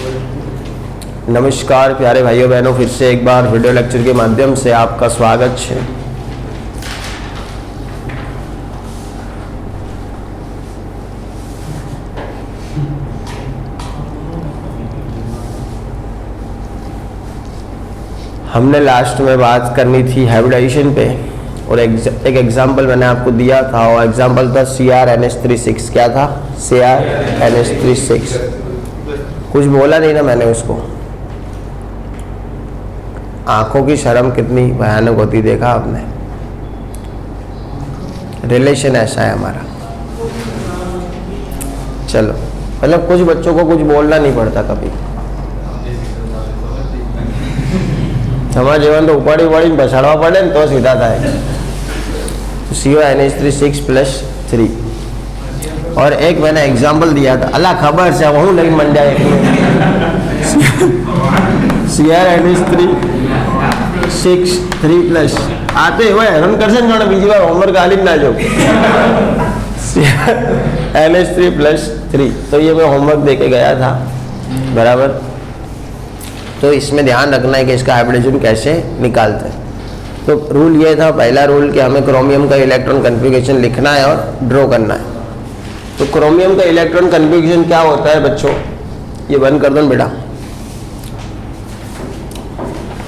नमस्कार प्यारे भाइयों बहनों, फिर से एक बार वीडियो लेक्चर के माध्यम से आपका स्वागत है। हमने लास्ट में बात करनी थी हाइब्रिडाइजेशन पे और एक एग्जांपल मैंने आपको दिया था और एग्जांपल था CrNH3 6। क्या था? CrNH3 6। कुछ बोला नहीं ना मैंने उसको। आंखों की शर्म कितनी भयानक होती, देखा आपने? रिलेशन ऐसा है हमारा। चलो, मतलब कुछ बच्चों को कुछ बोलना नहीं पड़ता कभी। हमारा जीवन तो उपाड़ी उपाड़ी बसाड़वा पड़े तो सीधा था। CrNH3 6+3 और एक मैंने एग्जाम्पल दिया था, अल्लाह खबर से वह नहीं मन जाए। CrNH3 6 3+ आते हुए हैरान कर सकते बीजी बार होमवर्क आलिम ना जो NH3+3। तो ये मैं होमवर्क दे के गया था, बराबर। तो इसमें ध्यान रखना है कि इसका हाइब्रिडेशन कैसे निकालते हैं। तो रूल ये था, पहला रूल कि हमें क्रोमियम का इलेक्ट्रॉन कन्फिगरेशन लिखना है और ड्रॉ करना है। तो क्रोमियम का इलेक्ट्रॉन कन्फिगरेशन क्या होता है बच्चों? ये बंद कर दो बेटा।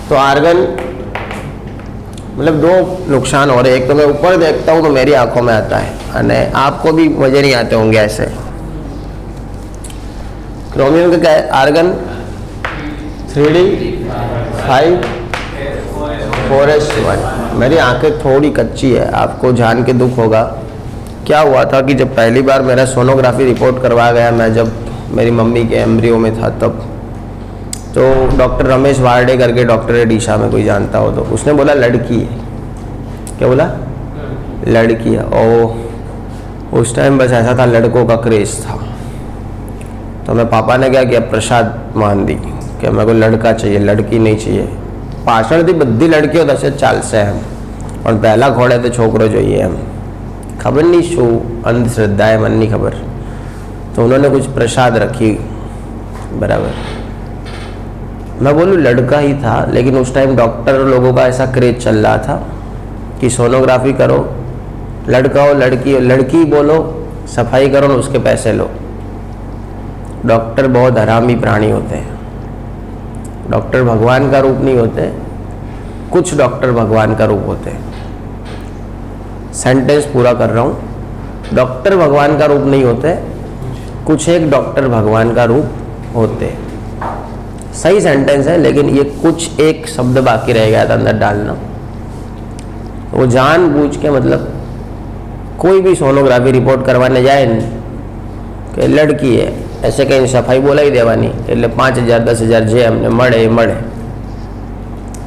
तो आर्गन मतलब दो नुकसान हो रहे, एक तो मैं ऊपर देखता हूँ तो मेरी आंखों में आता है, और आपको भी मजे नहीं आते होंगे ऐसे। क्रोमियम का क्या है? Argon 3D 5 4s1। मेरी आंखें थोड़ी कच्ची है, आपको जान के दुख होगा। क्या हुआ था कि जब पहली बार मेरा सोनोग्राफी रिपोर्ट करवाया गया, मैं जब मेरी मम्मी के एम्ब्रियो में था तब, तो डॉक्टर रमेश वार्डे करके डॉक्टर है डीशा में, कोई जानता हो तो, उसने बोला लड़की है। क्या बोला? लड़की है। और उस टाइम बस ऐसा था, लड़कों का क्रेज़ था। तो मैं पापा ने क्या किया, प्रसाद मान दी कि मेरे को लड़का चाहिए, लड़की नहीं चाहिए। पाछड़ थी बद्दी लड़कियों दसे चालसे हम, और पहला घोड़े तो छोकरो જોઈએ हम। खबर नहीं शू अंधश्रद्धा है, मन नहीं खबर। तो उन्होंने कुछ प्रसाद रखी, बराबर। मैं बोलूँ लड़का ही था, लेकिन उस टाइम डॉक्टर लोगों का ऐसा क्रेज चल रहा था कि सोनोग्राफी करो, लड़का हो लड़की हो, लड़की बोलो, सफाई करो ना उसके पैसे लो। डॉक्टर बहुत हरामी प्राणी होते हैं। डॉक्टर भगवान का रूप नहीं होते, कुछ डॉक्टर भगवान का रूप होते हैं। सेंटेंस पूरा कर रहा हूँ, डॉक्टर भगवान का रूप नहीं होते, कुछ एक डॉक्टर भगवान का रूप होते। सही सेंटेंस है, लेकिन ये कुछ एक शब्द बाकी रह गया था अंदर डालना। वो जानबूझ के, मतलब कोई भी सोनोग्राफी रिपोर्ट करवाने जाए कि लड़की है, ऐसे कहीं सफाई बोला ही देवानी, એટલે 5000 10,000 जे हमने મળે।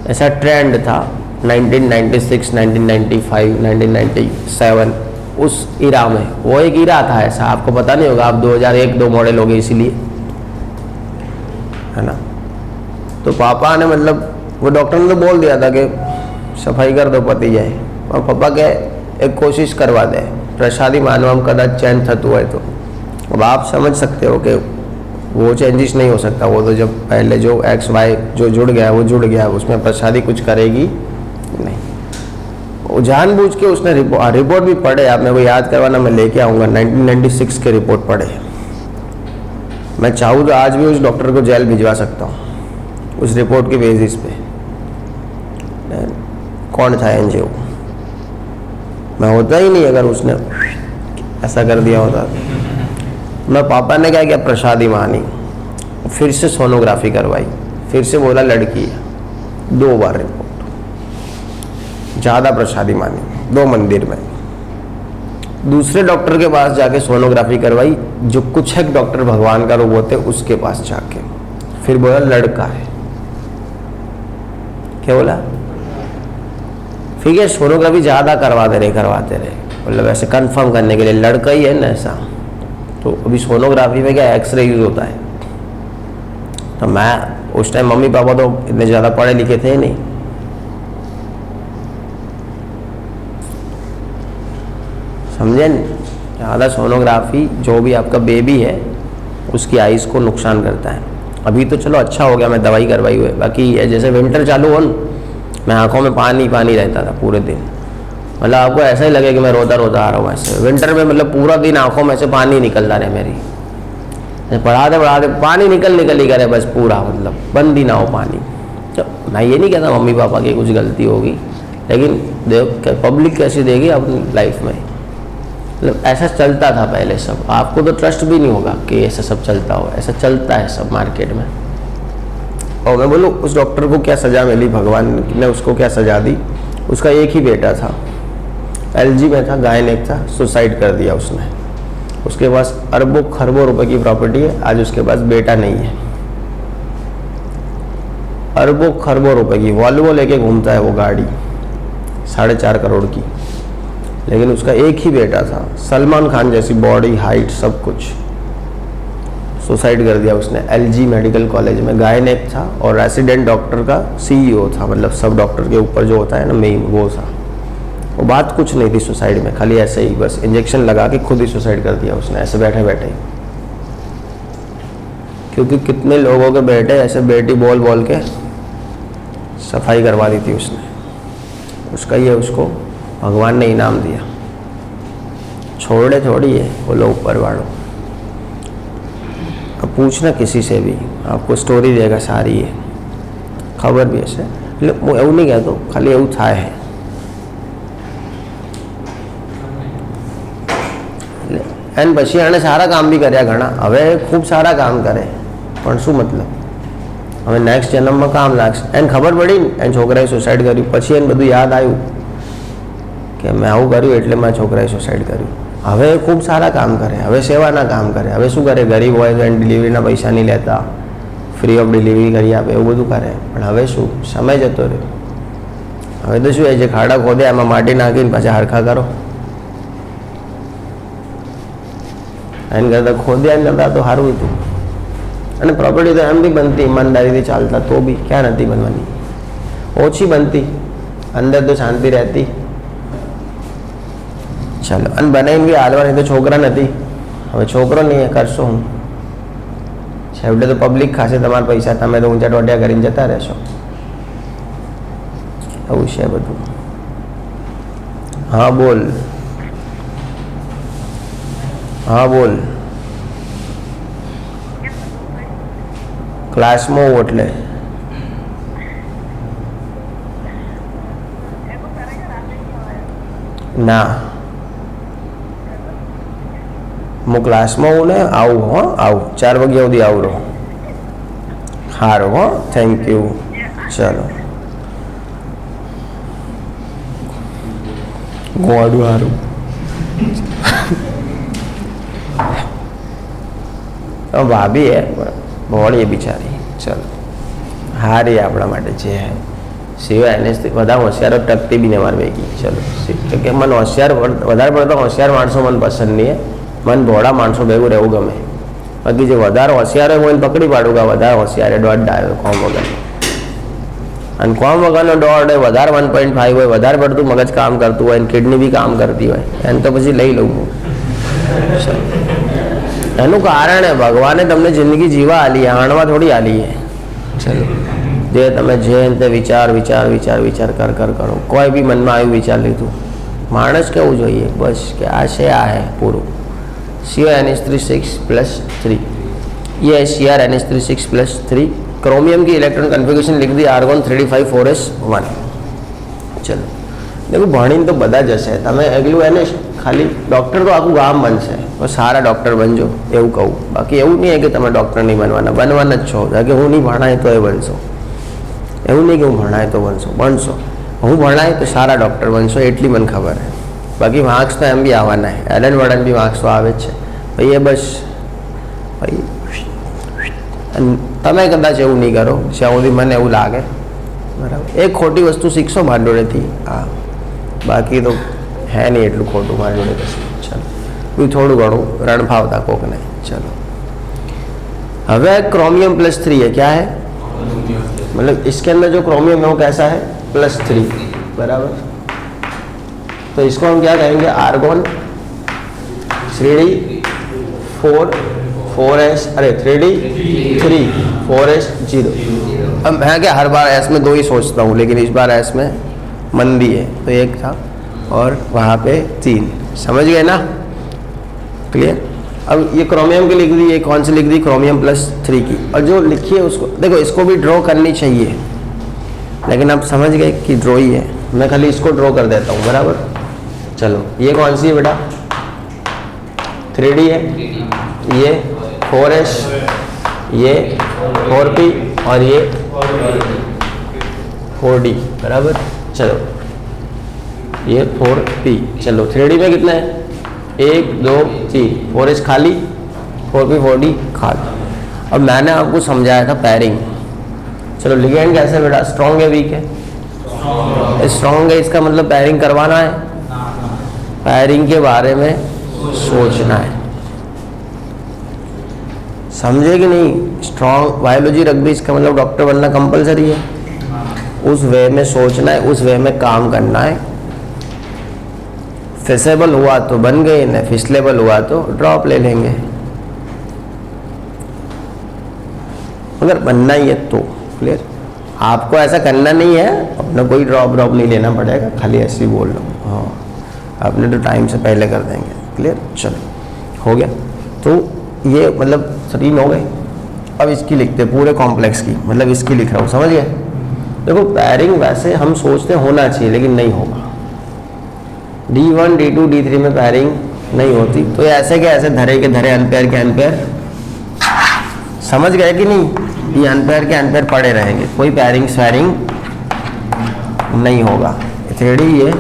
ऐसा ट्रेंड था 1996 1995 1997 उस इरा में। वो एक इरा था ऐसा, आपको पता नहीं होगा, आप 2001-2 मॉडल हो गए इसीलिए, है ना। तो पापा ने, मतलब वो डॉक्टर ने तो बोल दिया था कि सफाई कर दो पति जाए, और पापा के एक कोशिश करवा दे, प्रसादी मानवा कदाच चेंज थतु है। तो अब आप समझ सकते हो कि वो चेंजेस नहीं हो सकता। वो तो जब पहले जो XY जो जुड़ गया वो जुड़ गया, उसमें प्रसादी कुछ करेगी नहीं। वो जानबूझ के उसने रिपोर्ट भी पढ़े, आप मेरे को याद करवाना, मैं लेके आऊँगा। 1996 के रिपोर्ट पढ़े। मैं चाहूँ तो आज भी उस डॉक्टर को जेल भिजवा सकता हूँ उस रिपोर्ट के बेसिस पे। कौन था NGO? मैं होता ही नहीं अगर उसने ऐसा कर दिया होता। मैं पापा ने क्या किया, प्रसादी मानी, फिर से सोनोग्राफी करवाई, फिर से बोला लड़की है। 2 बार रिपोर्ट, ज़्यादा प्रसादी मानी 2 मंदिर में। दूसरे डॉक्टर के पास जाके सोनोग्राफी करवाई, जो कुछ एक डॉक्टर भगवान का रूप होते, उसके पास जाके फिर बोला लड़का है। क्या बोला? फिर ये सोनोग्राफी ज़्यादा करवाते रहे, मतलब ऐसे कंफर्म करने के लिए लड़का ही है ना ऐसा। तो अभी सोनोग्राफी में क्या एक्सरे यूज होता है। तो मैं उस टाइम, मम्मी पापा तो इतने ज़्यादा पढ़े लिखे थे नहीं, समझे? ज़्यादा सोनोग्राफी जो भी आपका बेबी है उसकी आइज़ को नुकसान करता है। अभी तो चलो अच्छा हो गया, मैं दवाई करवाई हुई है। बाकी जैसे विंटर चालू हो न, मैं आंखों में पानी पानी रहता था पूरे दिन। मतलब आपको ऐसा ही लगे कि मैं रोता रोता आ रहा हूँ ऐसे विंटर में। मतलब पूरा दिन आंखों में से पानी निकलता रहे मेरी, पढ़ाते पढ़ाते पानी निकल ही करे बस पूरा, मतलब बंद ही ना हो पानी। तो मैं ये नहीं कहता मम्मी पापा की कुछ गलती होगी, लेकिन देखो पब्लिक कैसी देगी अपनी लाइफ में। मतलब ऐसा चलता था पहले सब। आपको तो ट्रस्ट भी नहीं होगा कि ऐसा सब चलता हो, ऐसा चलता है सब मार्केट में। और मैं बोलूँ उस डॉक्टर को क्या सज़ा मिली, भगवान ने उसको क्या सज़ा दी। उसका एक ही बेटा था, एलजी में था, गायनेक था, सुसाइड कर दिया उसने। उसके पास अरबों खरबों रुपए की प्रॉपर्टी है, आज उसके पास बेटा नहीं है। अरबों खरबों रुपए की वॉल्वो लेके घूमता है वो गाड़ी, 4.5 करोड़ की। लेकिन उसका एक ही बेटा था, सलमान खान जैसी बॉडी, हाइट, सब कुछ। सुसाइड कर दिया उसने। एलजी मेडिकल कॉलेज में गायनेक था और रेसिडेंट डॉक्टर का सीईओ था, मतलब सब डॉक्टर के ऊपर जो होता है ना मेन, वो था। वो बात कुछ नहीं थी सुसाइड में, खाली ऐसे ही बस इंजेक्शन लगा के खुद ही सुसाइड कर दिया उसने, ऐसे बैठे बैठे ही। क्योंकि कितने लोगों के बेटे ऐसे बेटी बोल बोल के सफाई करवा दी थी उसने। उसका ये उसको भगवान ने इनाम दिया। छोड़े थोड़ी है, बोलो ऊपर वालों। अब पूछना किसी से भी, आपको स्टोरी देगा सारी है, खबर भी હશે। એટલે હું એવું નહીં કહેતો, ખાલી એવું થાય है। એન પછી એણે સારા કામ બી કર્યા ઘણા, હવે ખૂબ સારા કામ કરે, પણ શું મતલબ? હવે નેક્સ્ટ જન્મમાં કામ લાગશે। એને ખબર પડી ને એને છોકરાએ સુસાઇડ કર્યું, પછી એને બધું યાદ આવ્યું કે મેં આવું કર્યું એટલે મારા છોકરાએ સુસાઇડ કર્યું। હવે ખૂબ સારા કામ કરે, હવે સેવાના કામ કરે। હવે શું કરે, ગરીબ હોય તો એને ડિલિવરીના પૈસા નહીં લેતા, ફ્રી ઓફ ડિલિવરી કરી આપે, એવું બધું કરે। પણ હવે શું, સમય જતો રહ્યો। હવે તો શું, એ જે ખાડા ખોદે એમાં માટી નાખીને પાછા હરખા કરો। એને કરતાં ખોદ્યા ને કરતાં તો સારું હતું। અને પ્રોપર્ટી તો એમ બી બનતી ઈમાનદારીથી ચાલતા, તો બી ક્યાં નથી બનવાની, ઓછી બનતી, અંદર તો શાંતિ રહેતી। ચાલો, અને બનાવીને બી હાલવાની તો છોકરા નથી, હવે છોકરો નહીં કરશો હું। છેવટે તો પબ્લિક ખાશે તમારા પૈસા, તમે તો ઊંચા ટોટિયા કરીને જતા રહેશો। આવું છે બધું। હા બોલ, હા બોલ। ક્લાસમાં હોઉં એટલે ના, હું ક્લાસમાં હું ને આવું હો, આવું 4 વાગ્યા સુધી આવું રહો। સારું હો, થેન્ક યુ। ચાલો, ગોડું સારું। ભાભી હે ભોળી બિચારી, ચલો હારી આપણા માટે જે હે। સિવાય એને બધા હોશિયારો ટકતી બી ને માર ભેગી। ચલો કે મને હોશિયાર વધારે પડતો હોશિયાર માણસો મને પસંદ નહીં હે, મને ભોળા માણસો ભેગું રહેવું ગમે। બાકી જે વધારે હોશિયાર હોય હું એને પકડી પાડું કે વધારે હોશિયાર દોઢ ડાયો કોમ વગર, અને કોમ વગરનો દોઢ હોય, વધારે 1.5 હોય, વધારે પડતું મગજ કામ કરતું હોય, કિડની બી કામ કરતી હોય, એને તો પછી લઈ લઉં હું। એનું કારણ હે ભગવાને તમને જિંદગી જીવા આલી, હાણવા થોડી આલી હે। ચલો, જે તમે જે તે વિચાર વિચાર વિચાર વિચાર કર કર કરો, કોઈ બી મનમાં આવ્યું વિચાર લીધું। માણસ કેવું જોઈએ બસ કે આ છે, આ હે પૂરું। CuNH36+3, ये है CrNH36+3। क्रोमियम की इलेक्ट्रॉन कन्फिगरेशन लिख दी आर्गोन 3d54s1। चलो देखो, भणीने तो बधा ज हशे, तमे एकલું એને ખાલી ડૉક્ટર તો આખું ગામ બનશે, બસ સારા ડૉક્ટર બનજો એવું કહું। બાકી એવું નહીં કે તમે ડૉક્ટર નહીં બનવાના, બનવાના જ છો। કારણ કે હું નહીં ભણાય તો એ બનશો, એવું નહીં કે હું ભણાય તો બનશો। હું ભણાય તો સારા ડૉક્ટર બનશો, એટલી મને ખબર છે। બાકી માર્ક્સ તો એમ બી આવવાના છે, એલન વડન બી માર્ક્સ તો આવે જ છે ભાઈ। એ બસ ભાઈ, તમે કદાચ એવું નહીં કરો જ્યાં સુધી મને એવું લાગે, બરાબર। એક ખોટી વસ્તુ શીખશો મારી જોડેથી, હા, બાકી તો है नहीं एटलू खोटू मारी जोड़े कशुं। चलो कोई थोड़ू घणुं रण फावता कोक ने। चलो हवे क्रोमियम+3 है, क्या है मतलब इसके अंदर जो क्रोमियम है वो कैसा है, +3, बराबर। तो इसको हम क्या कहेंगे, आर्गोन 3d4 4s, अरे 3d 3, 4s 0। अब मैं क्या हर बार s में 2 ही सोचता हूँ, लेकिन इस बार s में मंदी है तो 1 था और वहाँ पे 3। समझ गए ना? क्लियर? अब ये क्रोमियम की लिख दी, ये कौन सी लिख दी? क्रोमियम +3 की। और जो लिखी है उसको देखो, इसको भी ड्रॉ करनी चाहिए, लेकिन आप समझ गए कि ड्रॉ ही है। मैं खाली इसको ड्रॉ कर देता हूँ, बराबर। चलो ये कौन सी है बेटा? 3d है, ये 4s, ये 4p और ये 4d, बराबर। चलो ये 4p। चलो 3d में कितना है? 1 2 3, 4s खाली, 4p 4d खाली। अब मैंने आपको समझाया था पैरिंग। चलो लिगेंड कैसे बेटा? स्ट्रॉन्ग है वीक है? स्ट्रॉन्ग है, इसका मतलब पैरिंग करवाना है, पैरिंग के बारे में सोचना है। समझे कि नहीं? स्ट्रॉन्ग बायोलॉजी रख दी, इसका मतलब डॉक्टर बनना कंपलसरी है। उस वे में सोचना है, उस वे में काम करना है। फिसेबल हुआ तो बन गए, न फिसलेबल हुआ तो ड्रॉप ले लेंगे। अगर बनना ही है तो क्लियर। आपको ऐसा करना नहीं है, अपना कोई ड्रॉप नहीं लेना पड़ेगा, खाली ऐसे ही बोल लो। हाँ, आपने तो टाइम से पहले कर देंगे। क्लियर? चलो हो गया। तो ये मतलब 3 हो गए। अब इसकी लिखते पूरे कॉम्प्लेक्स की, मतलब इसकी लिख रहा हूँ, समझ गए? देखो पैरिंग वैसे हम सोचते होना चाहिए, लेकिन नहीं होगा। D1 D2 D3 में पैरिंग नहीं होती, तो ये ऐसे के ऐसे धरे के धरे, अनपेयर के अनपेयर। समझ गए कि नहीं? ये अनपेयर के अनपेयर पड़े रहेंगे, कोई पैरिंग स्वैरिंग नहीं होगा। 3d ये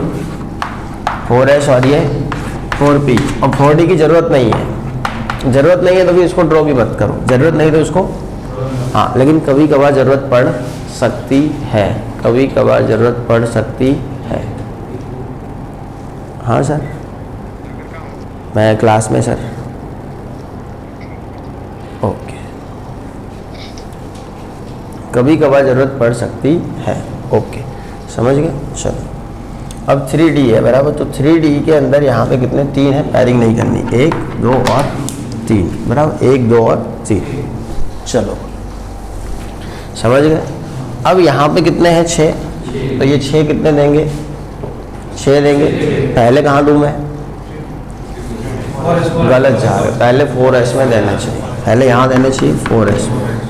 4s और ये 4p, और 4d की जरूरत नहीं है। जरूरत नहीं है तो फिर इसको ड्रॉ भी मत करो, जरूरत नहीं तो इसको, हाँ, लेकिन कभी कभार जरूरत पड़ सकती है, कभी कभार जरूरत पड़ सकती है। हाँ सर, मैं क्लास में सर। ओके, कभी कभार ज़रूरत पड़ सकती है। ओके, समझ गए? चलो अब 3d है, बराबर। तो 3d के अंदर यहाँ पे कितने? 3 है, पैरिंग नहीं करनी। 1 2 और 3, बराबर। 1 2 और 3। चलो समझ गए? अब यहाँ पे कितने हैं? 6। तो ये 6 कितने देंगे? 6 देंगे। पहले कहाँ दूँ मैं? गलत जा रहे, पहले 4s में देना चाहिए, पहले यहाँ देने चाहिए 4s में,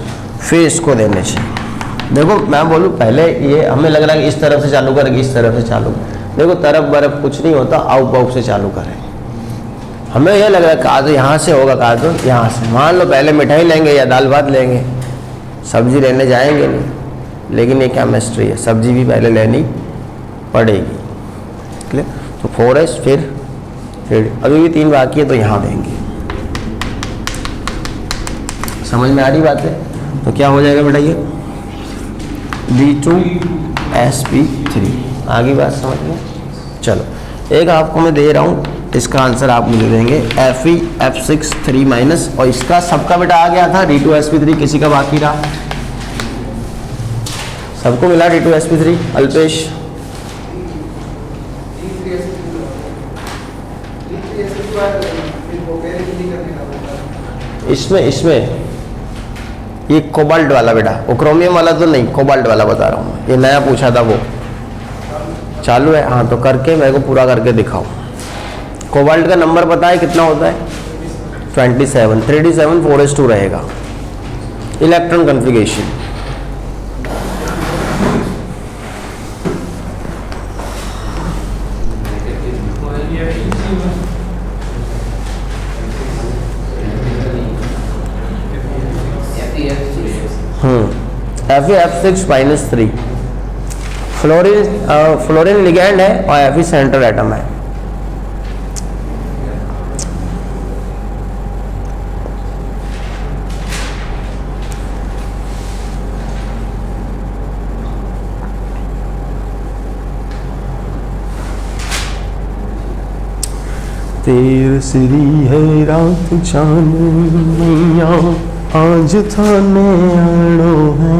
फिर इसको देने चाहिए। देखो मैं बोलूँ पहले, ये हमें लग रहा है कि इस तरफ से चालू करेंगे, इस तरफ से चालू। देखो तरफ बर्फ कुछ नहीं होता, आउट पाउट से चालू करें। हमें यह लग रहा है कहा तो यहाँ से होगा, कहा तो यहाँ से। मान लो पहले मिठाई लेंगे या दाल भात लेंगे, सब्जी लेने जाएंगे नहीं, लेकिन ये केमिस्ट्री है, सब्जी भी पहले लेनी पड़ेगी। क्लियर? तो 4s फिर अभी भी 3 बाकी है, तो यहाँ देंगे। समझ में आ रही बात है? तो क्या हो जाएगा बेटा? ये D2sp3। आगे बात समझ में? चलो एक आपको मैं दे रहा हूँ, इसका आंसर आप मुझे देंगे Fe(F6) 3-, और इसका सबका बेटा आ गया था D2sp3, किसी का बाकी रहा? सबको मिला D2sp3? अल्पेश? इसमें ये कोबाल्ट वाला बेटा, वो क्रोमियम वाला तो नहीं, कोबाल्ट वाला बता रहा हूँ। ये नया पूछा था, वो चालू है। हाँ, तो करके मेरे को पूरा करके दिखाओ। कोबाल्ट का नंबर पता है कितना होता है? 27। 3d7 4s2 रहेगा। Electron configuration Fe(F6) -3। Fluorine ligand है और Fe सेंट्रल एटम है। तेर सिरी है रात चांदनिया, आज थाने आड़ो है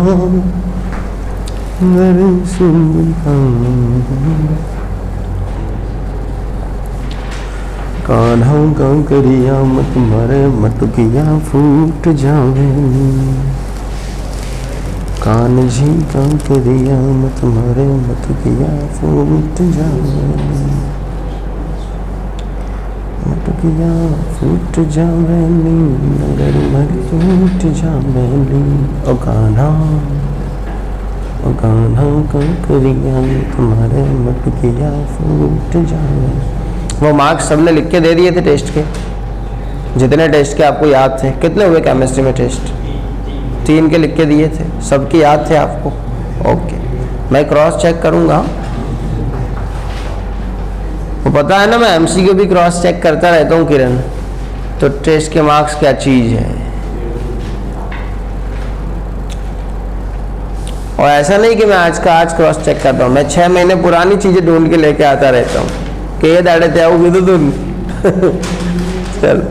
कान्हा कंकरिया मत मारे मत किया फूट जावे, कान जी कंकरिया मत मारे मत किया फूट जावे, मत किया फूट जावे नगर मर टूट जावे। ओ कान्हा कंकरिया तुम्हारे मत किया फूट जावे। वो मार्क्स सबने लिख के दे दिए थे टेस्ट के, जितने टेस्ट के आपको याद थे। कितने हुए केमिस्ट्री में टेस्ट? 3 के लिख के दिए थे, सबके याद थे आपको? ओके, मैं क्रॉस चेक करूँगा। वो पता है ना, मैं एमसीक्यू भी क्रॉस चेक करता रहता हूँ किरण, तो टेस्ट के मार्क्स क्या चीज़ है। और ऐसा नहीं कि मैं आज का आज क्रॉस चेक करता हूँ, मैं 6 महीने पुरानी चीज़ें ढूंढ के लेके आता रहता हूँ कि ये दाड़े थे आओ भी तो तुम चल।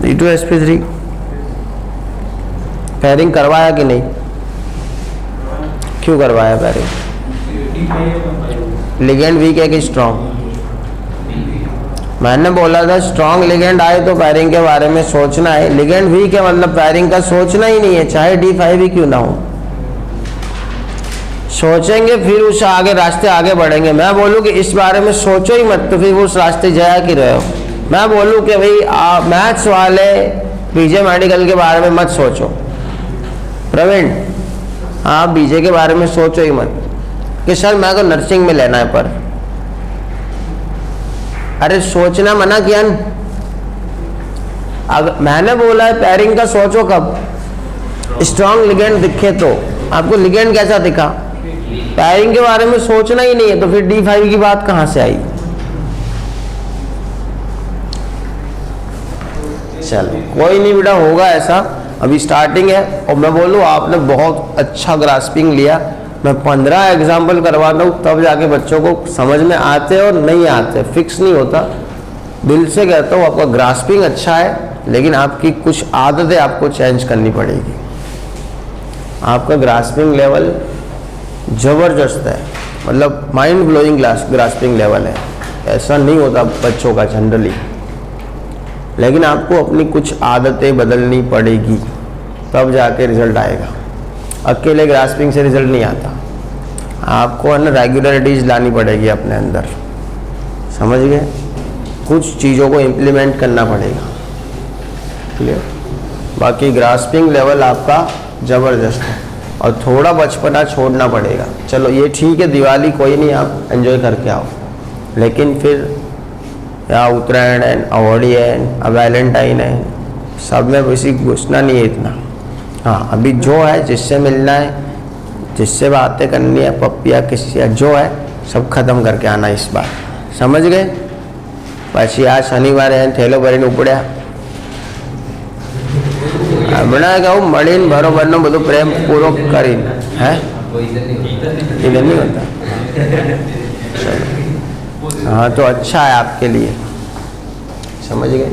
D2sp3 पैरिंग करवाया कि नहीं? क्यों करवाया पैरिंग? लिगेंड वीक है कि स्ट्रॉन्ग? मैंने बोला था स्ट्रॉन्ग लिगेंड आए तो पैरिंग के बारे में सोचना है, लिगेंड वीक है मतलब पैरिंग का सोचना ही नहीं है, चाहे D5 ही क्यों ना हो। सोचेंगे फिर उस आगे रास्ते आगे बढ़ेंगे। मैं बोलूँ कि इस बारे में सोचो ही मत, तो फिर उस रास्ते जाया कि रहे हो। मैं बोलूँ कि भाई आप मैथ्स वाले बीजे मेडिकल के बारे में मत सोचो। प्रवीण, आप बीजे के बारे में सोचो ही मत कि सर मैं को नर्सिंग में लेना है, पर अरे सोचना मना किया न। अगर मैंने बोला है पैरिंग का सोचो कब? स्ट्रॉन्ग लिगेंड दिखे तो। आपको लिगेंड कैसा दिखा? पैरिंग के बारे में सोचना ही नहीं है, तो फिर D5 की बात कहां से आई? चलो कोई नहीं बेटा, होगा ऐसा, अभी स्टार्टिंग है। और मैं बोलूँ आपने बहुत अच्छा ग्रास्पिंग लिया। मैं 15 एग्जाम्पल करवाता हूँ तब जाके बच्चों को समझ में आते और नहीं आते, फिक्स नहीं होता। दिल से कहता हूँ आपका ग्रास्पिंग अच्छा है, लेकिन आपकी कुछ आदतें आपको चेंज करनी पड़ेगी। आपका ग्रास्पिंग लेवल ज़बरदस्त है, मतलब माइंड ब्लोइंग ग्रास्पिंग लेवल है। ऐसा नहीं होता बच्चों का जनरली, लेकिन आपको अपनी कुछ आदतें बदलनी पड़ेगी, तब जाके रिजल्ट आएगा। अकेले ग्रास्पिंग से रिजल्ट नहीं आता, आपको है ना रेगुलरिटीज़ लानी पड़ेगी अपने अंदर, समझ गए? कुछ चीज़ों को इम्प्लीमेंट करना पड़ेगा, क्लियर? बाकी ग्रास्पिंग लेवल आपका ज़बरदस्त है, और थोड़ा बचपना छोड़ना पड़ेगा। चलो ये ठीक है, दिवाली कोई नहीं, आप एंजॉय करके आओ, लेकिन फिर या उत्तरायण है, होली है, वैलेंटाइन है, सब में किसी घुसना नहीं है इतना। हाँ, अभी जो है, जिससे मिलना है, जिससे बातें करनी है, पपिया किसी जो है सब खत्म करके आना इस बार, समझ गए? પછી આ શનિવારે થેલો ભરીને ઉપડ્યા, હમણાં કહું મળીને બરોબરનો બધો પ્રેમ પૂરો કરીને, હે इधर नहीं होता। चलो हाँ, तो अच्छा है आपके लिए, समझ गए?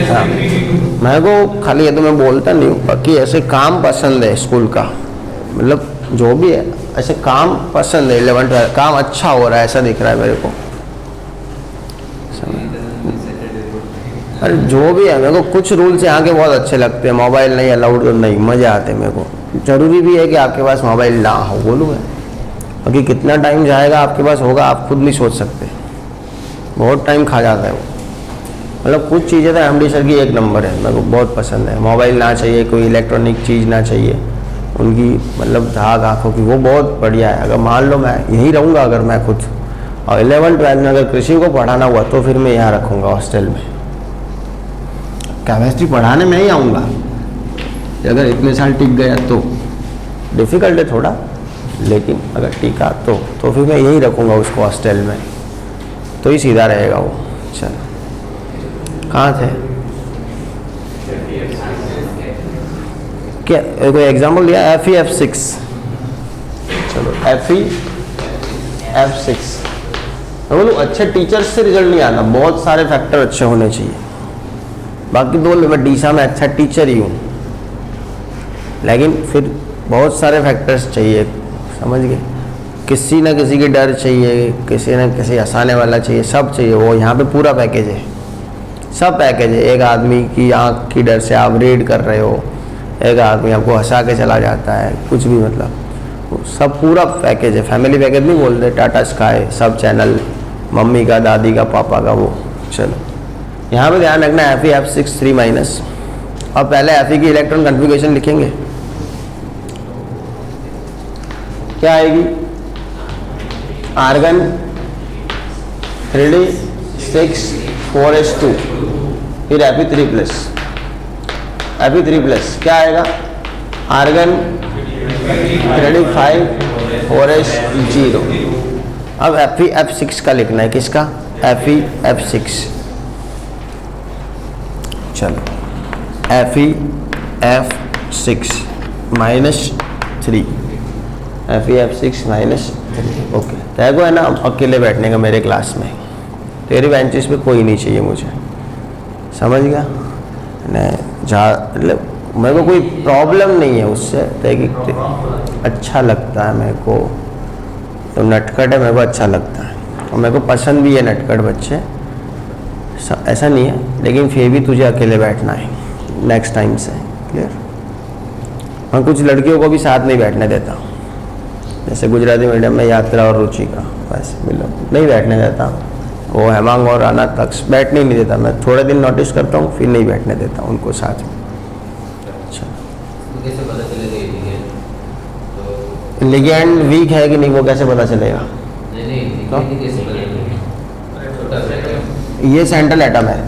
हाँ, मैं को खाली ये तो मैं बोलता नहीं हूँ, बाकी ऐसे काम पसंद है स्कूल का, मतलब जो भी है ऐसे काम पसंद है। 11th काम अच्छा हो रहा है ऐसा दिख रहा है मेरे को। अरे जो भी है, मेरे को कुछ रूल्स यहाँ के बहुत अच्छे लगते हैं। मोबाइल नहीं अलाउड तो नहीं, मज़े आते हैं मेरे को। ज़रूरी भी है कि आपके पास मोबाइल ना हो, बोलूँ मैं, क्योंकि कितना टाइम जाएगा आपके पास होगा आप खुद नहीं सोच सकते, बहुत टाइम खा जाता है वो। मतलब कुछ चीज़ें तो एमडी सर की एक नंबर है, मेरे को बहुत पसंद है। मोबाइल ना चाहिए, कोई इलेक्ट्रॉनिक चीज़ ना चाहिए, उनकी मतलब धाक आँखों की वो बहुत बढ़िया है। अगर मान लो मैं यहीं रहूँगा, अगर मैं खुद और 11-12 में अगर कृषि को पढ़ाना हुआ तो फिर मैं यहाँ रखूँगा हॉस्टल में, केमिस्ट्री पढ़ाने में ही आऊँगा। अगर इतने साल टिक गया तो डिफ़िकल्ट है थोड़ा, लेकिन अगर टिका तो फिर मैं यहीं रखूँगा उसको हॉस्टल में, तो ही सीधा रहेगा वो। चलो कहाँ थे, क्या कोई एग्जाम्पल दिया? FE-F6, चलो FE-F6। मैं बोलूँ अच्छे टीचर्स से रिजल्ट नहीं आता, बहुत सारे फैक्टर अच्छे होने चाहिए। बाकी तो मैं डीसा में अच्छा टीचर ही हूँ, लेकिन फिर बहुत सारे फैक्टर्स चाहिए, समझ गए? किसी ना किसी की डर चाहिए, किसी ना किसी हंसाने वाला चाहिए, सब चाहिए। वो यहाँ पे पूरा पैकेज है, सब पैकेज है। एक आदमी की आँख की डर से आप रेड कर रहे हो, एक आदमी आपको हंसा के चला जाता है, कुछ भी, मतलब सब पूरा पैकेज है। फैमिली पैकेज नहीं बोलते, टाटा स्काई, सब चैनल, मम्मी का, दादी का, पापा का, वो। चलो यहाँ पे ध्यान रखना FE-F6 3-। और पहले FE की इलेक्ट्रॉन कन्फिगरेशन लिखेंगे, क्या आएगी? आर्गन 3D6 4s2, फिर Fe3+, Fe3+ क्या आएगा? Argon 3D5 4s0। अब FE-F6 का लिखना है, किसका? FE-F6। चलो FE-F6 -3, FE-F6 -3। ओके, तैको है ना अकेले बैठने का मेरे क्लास में, तेरी बेंचेस पे कोई नहीं चाहिए मुझे, समझ गया? मतलब मेरे को कोई प्रॉब्लम नहीं है उससे, अच्छा लगता है मेरे को, तो नटखट है, मेरे को अच्छा लगता है और मेरे को पसंद भी है नटखट बच्चे, ऐसा नहीं है। लेकिन फिर भी तुझे अकेले बैठना है नेक्स्ट टाइम से, क्लियर? मैं कुछ लड़कियों को भी साथ नहीं बैठने देता, जैसे गुजराती मीडियम में यात्रा और रुचि का, वैसे मिलो नहीं बैठने देता। वो हेमांग और राना तक बैठने ही नहीं देता, मैं थोड़े दिन नोटिस करता हूँ, फिर नहीं बैठने देता उनको साथ में। अच्छा, लिगेंड वीक है कि नहीं, वो कैसे पता चलेगा? ये सेंट्रल एटम है,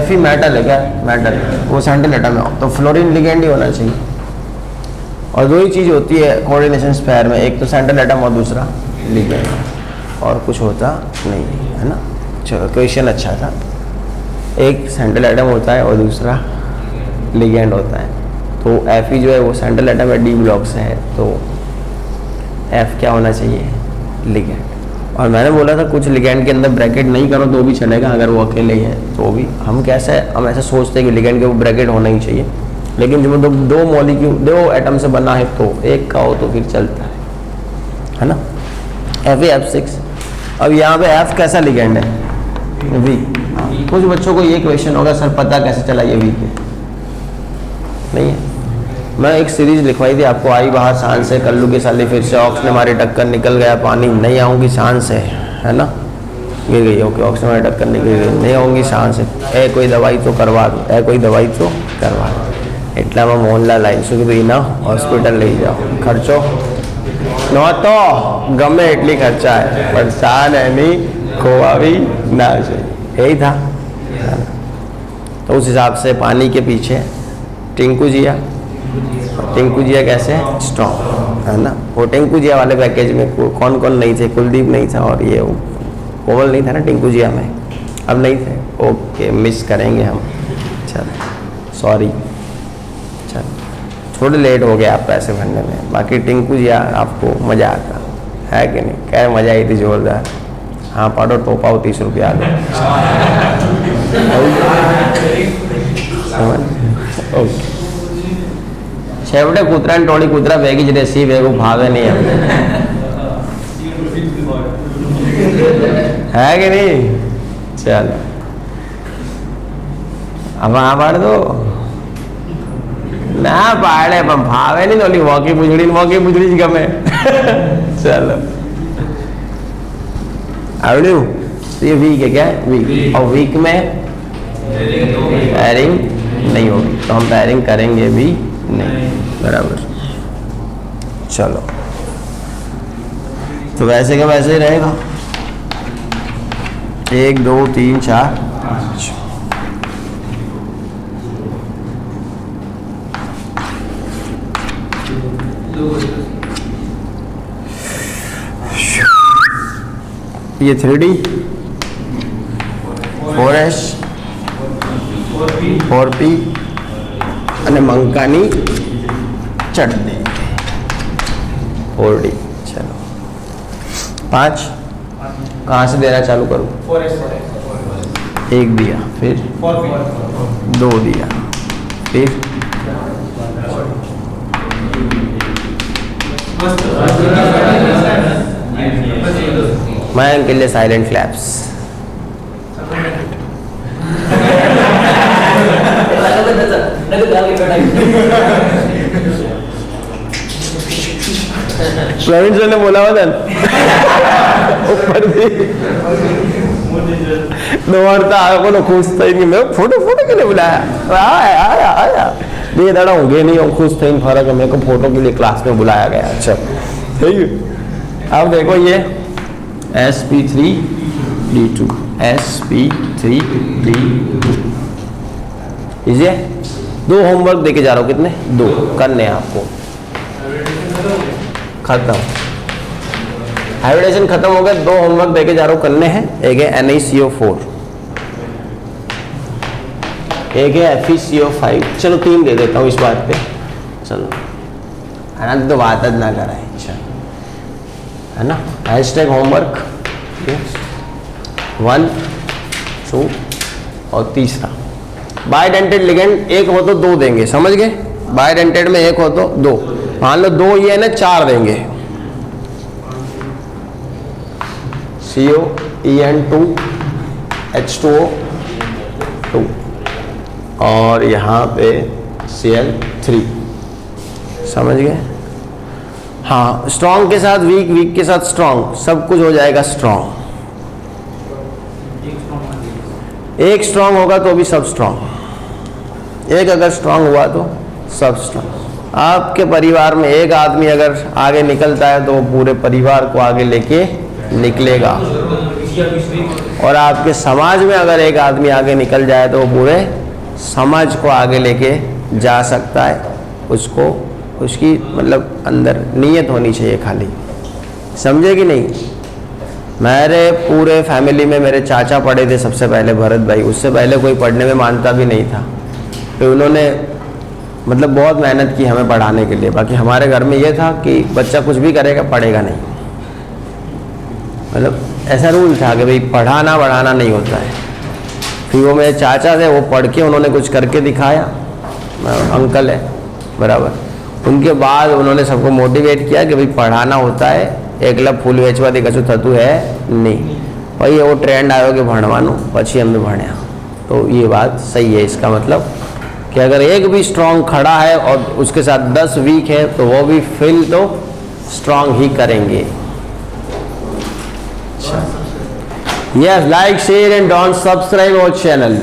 Fe मेटल है क्या? मेटल, वो सेंट्रल एटम है, तो फ्लोरीन लिगेंड ही होना चाहिए। और दो ही चीज़ होती है कोऑर्डिनेशन स्पेयर में, एक तो सेंट्रल एटम और दूसरा लिगेंड, और कुछ होता नहीं है ना। चलो क्वेश्चन अच्छा था, एक सेंट्रल एटम होता है और दूसरा लिगेंड होता है। तो Fe जो है वो सेंट्रल एटम है, D ब्लॉक से है, तो F क्या होना चाहिए? लिगेंड। और मैंने बोला था कुछ लिगेंड के अंदर ब्रैकेट नहीं करो तो भी चलेगा, अगर वो अकेले ही है तो भी। हम ऐसा सोचते हैं कि लिगेंड के वो ब्रैकेट होना ही चाहिए, लेकिन जब दो मॉलिक्यूल, दो एटम से बना है तो एक का हो तो फिर चलता है ना। FE-F6। अब यहाँ पे F कैसा लिगेंड है? वीक। कुछ बच्चों को ये क्वेश्चन होगा, सर पता कैसे चला ये वीक है? नहीं है। मैं एक सीरीज लिखवाई थी आपको, आई बाहर शान से, कल्लू की साली फिर से, ऑक्स ने मारी टक्कर निकल गया पानी, नहीं आऊँगी शान से, है ना, गिर गई। ओके, ऑक्स ने मारी टक्कर निकल गई, नहीं आऊँगी शान से, कोई दवाई तो करवा दो, कोई दवाई तो करवा दो। એટલામાં મોહનલાલ આવી શું કીધું? ના, હોસ્પિટલ લઈ જાઓ, ખર્ચો નહોતો ગમે એટલી ખર્ચા પણ શાન એની ખોવાવી ના જોઈએ, यही था। तो उस हिसाब से पानी के पीछे टिंकू जिया, टिंकू जिया कैसे? स्ट्रॉन्ग, है ना। वो टिंकू जिया वाले पैकेज में कौन कौन नहीं थे? कुलदीप नहीं था और ये कोमल नहीं था ना टिंकू जिया में, अब नहीं थे। ओके, मिस करेंगे हम, चलो सॉरी, थोड़े लेट हो गए आप पैसे भरने में। बाकी टिंकू जी आपको मज़ा आता है कि नहीं? क्या मज़ा आई थी, जोरदार। हाँ पाड़ो तो पाओ 30 रुपया आ गए। छेवटे कूतरा टोली कूतरा भेगी ज रेसी भेगू भावे नहीं है कि नहीं? चलो अब हाँ पाड़ दो ना, पाड़े पण भावे नहीं, ओली वॉकी बुजड़ी ज गमे। चलो आवड्યું? तो ये वीक है, क्या है? वीक। और वीक में पैरिंग नहीं होगी, तो हम पैरिंग करेंगे भी नहीं, बराबर। चलो, तो वैसे का वैसे ही रहेगा। 1 2 3 4 5। ये 3D 4S 4P અને મંકાની ચટણી 4D। चलो 5 कहाँ से देना चालू करूँ? 1 दिया, फिर 2 दिया, फिर मैं के लिए साइलेंट क्लैप्स। प्रवीण सर ने बोला हुआ था ऊपर भी दौड़ता आया, बोलो खुश थी नहीं, मैं फोटो के लिए बुलाया, आया आया आया दे दाड़ा होंगे नहीं, और खुश थे फर्क है, मेरे को फोटो के लिए क्लास में बुलाया गया। अच्छा ठीक है, अब देखो ये sp3d2 sp3d2 इसे 2 होमवर्क देके जा रहा हूँ, कितने? 2 करने हैं आपको। खत्म, हाइब्रिडेशन खत्म हो गया, 2 होमवर्क देके जा रहा हूँ, करने हैं। एक है NaCO4, एक है FeCO5। चलो 3 दे देता हूँ इस बात पे, चलो है ना, तो बात ना कराए, अच्छा है ना। हैशटैग होमवर्क 1 2 और तीसरा बायडेंटेड लिगेंड, एक हो तो 2 देंगे, समझ गए? बायडेंटेड में एक हो तो 2, मान लो 2 ये है ना, 4 देंगे। COEN2 H2O 2 और यहाँ पे Cl3, समझ गए? हाँ, स्ट्रॉन्ग के साथ वीक, वीक के साथ स्ट्रॉन्ग, सब कुछ हो जाएगा स्ट्रॉन्ग। एक स्ट्रॉन्ग होगा तो भी सब स्ट्रॉन्ग, एक अगर स्ट्रॉन्ग हुआ तो सब स्ट्रॉन्ग। आपके परिवार में एक आदमी अगर आगे निकलता है तो वो पूरे परिवार को आगे लेके निकलेगा, और आपके समाज में अगर एक आदमी आगे निकल जाए तो वो पूरे समाज को आगे लेके जा सकता है। उसको उसकी मतलब अंदर नीयत होनी चाहिए खाली, समझे कि नहीं? मेरे पूरे फैमिली में मेरे चाचा पढ़े थे सबसे पहले, भरत भाई, उससे पहले कोई पढ़ने में मानता भी नहीं था, तो उन्होंने मतलब बहुत मेहनत की हमें पढ़ाने के लिए। बाकी हमारे घर में ये था कि बच्चा कुछ भी करेगा पढ़ेगा नहीं, मतलब ऐसा रूल था कि भाई पढ़ाना बढ़ाना नहीं होता है। फिर वो मेरे चाचा थे, वो पढ़ के उन्होंने कुछ करके दिखाया, अंकल है बराबर, उनके बाद उन्होंने सबको मोटिवेट किया कि भाई पढ़ाना होता है, एकला फूल वेचवा दे कछु थतु है नहीं भाई, वो ट्रेंड आयो कि भणवानो पछी हमने भण्या। तो ये बात सही है, इसका मतलब कि अगर एक भी स्ट्रांग खड़ा है और उसके साथ 10 वीक है तो वो भी फील तो स्ट्रांग ही करेंगे। Yes, like, share and don't subscribe our channel.